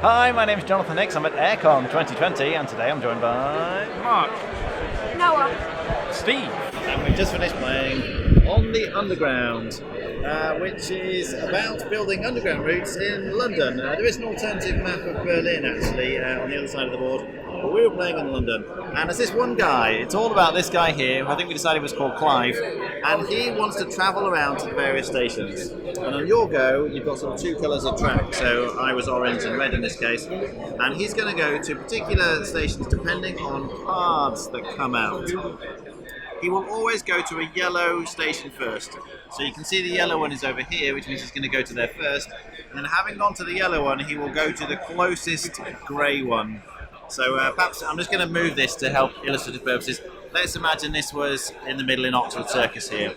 Hi, my name is Jonathan Hicks. I'm at Aircon 2020, and today I'm joined by Mark. Noah. Steve. And we've just finished playing On the Underground, which is about building underground routes in London. There is an alternative map of Berlin, actually, on the other side of the board. But we were playing in London, and it's this one guy. It's all about this guy here, who I think we decided was called Clive, and he wants to travel around to the various stations. And on your go, you've got sort of two colours of track, so I was orange and red in this case, and he's going to go to particular stations depending on cards that come out. He will always go to a yellow station first. So you can see the yellow one is over here, which means he's going to go to there first. And then having gone to the yellow one, he will go to the closest grey one. So perhaps I'm just going to move this to help illustrative purposes. Let's imagine this was in the middle in Oxford Circus here.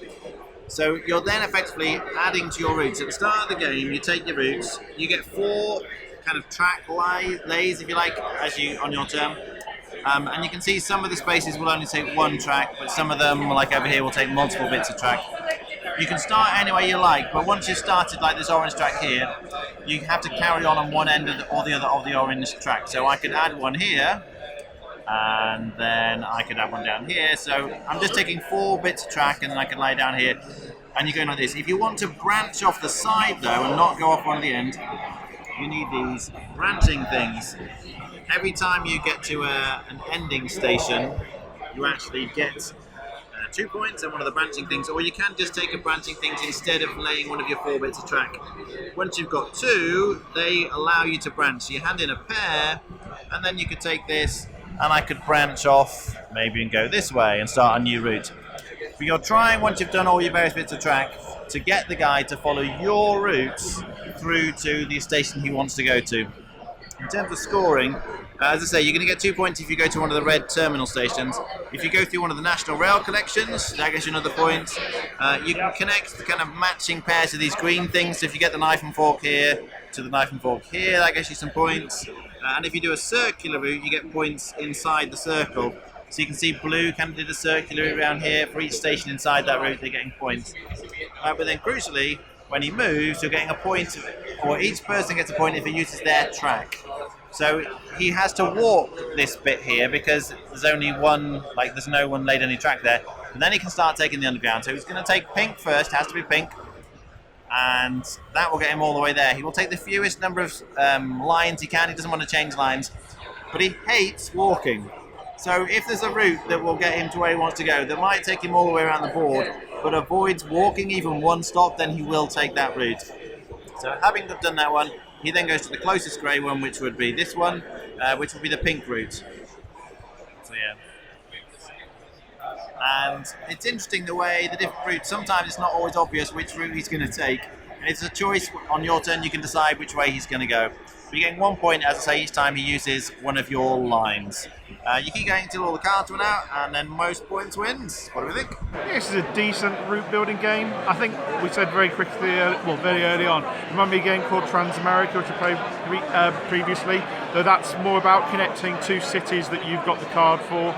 So you're then effectively adding to your routes. At the start of the game, you take your routes. You get four kind of track lays, if you like, as you on your turn. And you can see some of the spaces will only take one track, but some of them, like over here, will take multiple bits of track. You can start any way you like, but once you've started like this orange track here, you have to carry on one end or the other of the orange track. So I could add one here, and then I could add one down here. So I'm just taking 4 bits of track, and then I can lay down here, and you're going like this. If you want to branch off the side though, and not go off one at the end, you need these branching things. Every time you get to an ending station, you actually get 2 points and one of the branching things, or you can just take a branching things instead of laying one of your 4 bits of track. Once you've got 2, they allow you to branch. So you hand in a pair, and then you could take this, and I could branch off maybe and go this way and start a new route. But you're trying, once you've done all your various bits of track, to get the guy to follow your routes through to the station he wants to go to. In terms of scoring, as I say, you're going to get 2 points if you go to one of the red terminal stations. If you go through one of the National Rail collections, that gets you another point. You can connect the kind of matching pairs of these green things. So if you get the knife and fork here to the knife and fork here, that gets you some points. And if you do a circular route, you get points inside the circle. So you can see blue kind of did a circular route around here. For each station inside that route, they're getting points. But then crucially, when he moves, you're getting a point, or each person gets a point if he uses their track. So he has to walk this bit here because there's only one, there's no one laid any track there. And then he can start taking the underground. So he's going to take pink first, it has to be pink. And that will get him all the way there. He will take the fewest number of lines he can. He doesn't want to change lines. But he hates walking. So if there's a route that will get him to where he wants to go, that might take him all the way around the board, but avoids walking even one stop, then he will take that route. So having done that one, he then goes to the closest grey one, which would be this one, which would be the pink route. So yeah. And it's interesting the way the different routes, sometimes it's not always obvious which route he's going to take. And it's a choice on your turn, you can decide which way he's going to go. But you're getting 1 point, as I say, each time he uses one of your lines. You keep going until all the cards run out, and then most points wins. What do we think? This is a decent route building game. I think we said very early on. Remember a game called Transamerica, which I played previously. Though that's more about connecting 2 cities that you've got the card for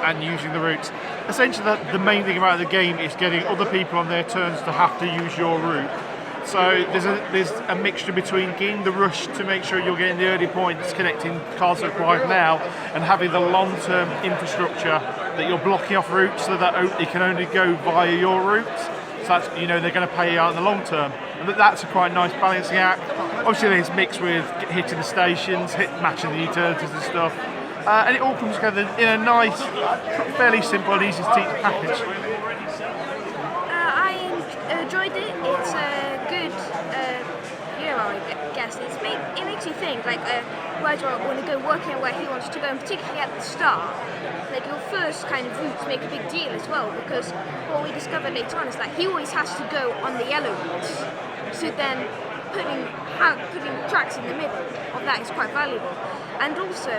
and using the routes. Essentially, the main thing about the game is getting other people on their turns to have to use your route. So there's a mixture between getting the rush to make sure you're getting the early points, connecting cards that are required now, and having the long-term infrastructure that you're blocking off routes so that it can only go via your route. So that's, they're going to pay you out in the long term. And that's a quite nice balancing act. Obviously there's mixed with hitting the stations, matching the utilities and stuff. And it all comes together in a nice, fairly simple and easy to teach package. I enjoyed it. It's a good, I guess. It makes you think, where do I want to go, working out where he wants to go, and particularly at the start. Your first kind of routes make a big deal as well, because what we discovered later on is that he always has to go on the yellow routes. So then putting tracks in the middle of that is quite valuable. And also,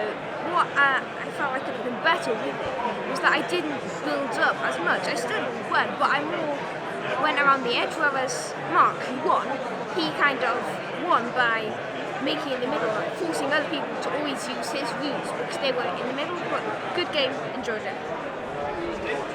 what I felt like could have been better with it was that I didn't build up as much. I still went, but I more went around the edge, whereas Mark, who won, he kind of won by making it in the middle, forcing other people to always use his routes because they were in the middle. But good game, enjoyed it.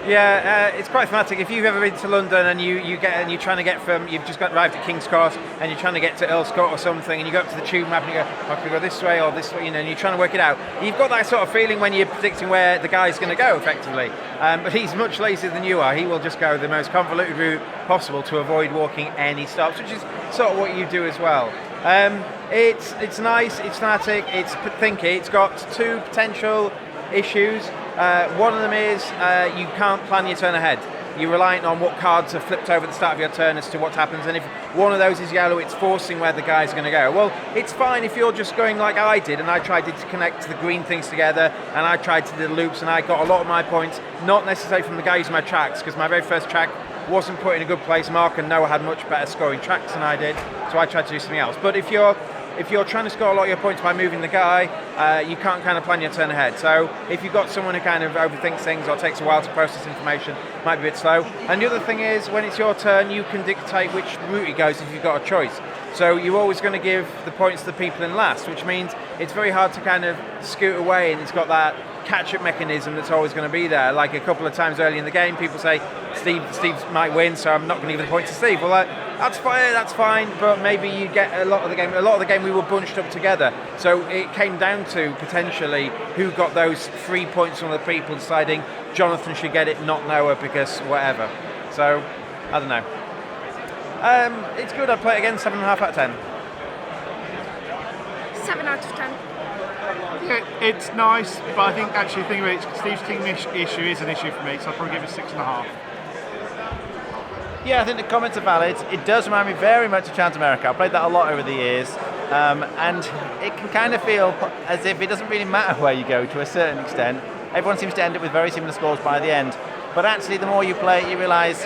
Yeah, it's quite thematic. If you've ever been to London and you're trying to get from, you've just got arrived at King's Cross and you're trying to get to Earl's Court or something, and you go up to the tube map and you go, I could go this way or this way, and you're trying to work it out. You've got that sort of feeling when you're predicting where the guy's going to go, effectively. But he's much lazier than you are. He will just go the most convoluted route possible to avoid walking any stops, which is sort of what you do as well. It's nice, it's thematic, it's thinky. It's got two potential issues. One of them is you can't plan your turn ahead. You're reliant on what cards are flipped over at the start of your turn as to what happens, and if one of those is yellow, it's forcing where the guy's going to go. Well, it's fine if you're just going like I did, and I tried to connect the green things together, and I tried to do the loops, and I got a lot of my points, not necessarily from the guy using my tracks, because my very first track wasn't put in a good place. Mark and Noah had much better scoring tracks than I did, so I tried to do something else. But if you're trying to score a lot of your points by moving the guy, you can't kind of plan your turn ahead. So if you've got someone who kind of overthinks things or takes a while to process information, it might be a bit slow. And the other thing is, when it's your turn, you can dictate which route he goes if you've got a choice. So you're always going to give the points to the people in last, which means it's very hard to kind of scoot away, and it's got that catch-up mechanism that's always going to be there. Like a couple of times early in the game, people say, Steve might win, so I'm not going to give the point to Steve. Well, that's fine, but maybe you get a lot of the game we were bunched up together, so it came down to potentially who got those 3 points from the people deciding Jonathan should get it, not Noah, because whatever. So I don't know. It's good. I'd play it again. 7.5 out of 10. 7 out of 10. Yeah, it's nice, but I think actually the thing about it, Steve's team issue is an issue for me, so I'd probably give it 6.5. Yeah, I think the comments are valid. It does remind me very much of Chance America. I played that a lot over the years, and it can kind of feel as if it doesn't really matter where you go to a certain extent. Everyone seems to end up with very similar scores by the end. But actually, the more you play it, you realise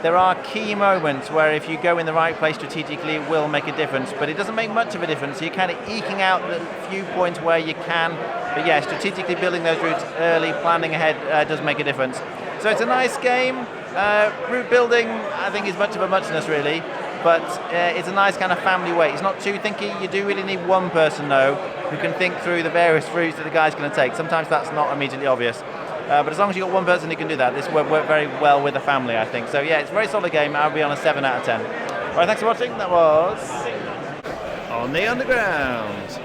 there are key moments where if you go in the right place strategically, it will make a difference. But it doesn't make much of a difference. So you're kind of eking out the few points where you can. But yeah, strategically building those routes early, planning ahead does make a difference. So it's a nice game. Route building, I think, is much of a muchness really, but it's a nice kind of family way. It's not too thinky. You do really need one person though who can think through the various routes that the guy's going to take. Sometimes that's not immediately obvious, but as long as you've got one person who can do that, this will work very well with a family, I think. So yeah, it's a very solid game. I'll be on a 7 out of 10. Alright, thanks for watching. That was On the Underground.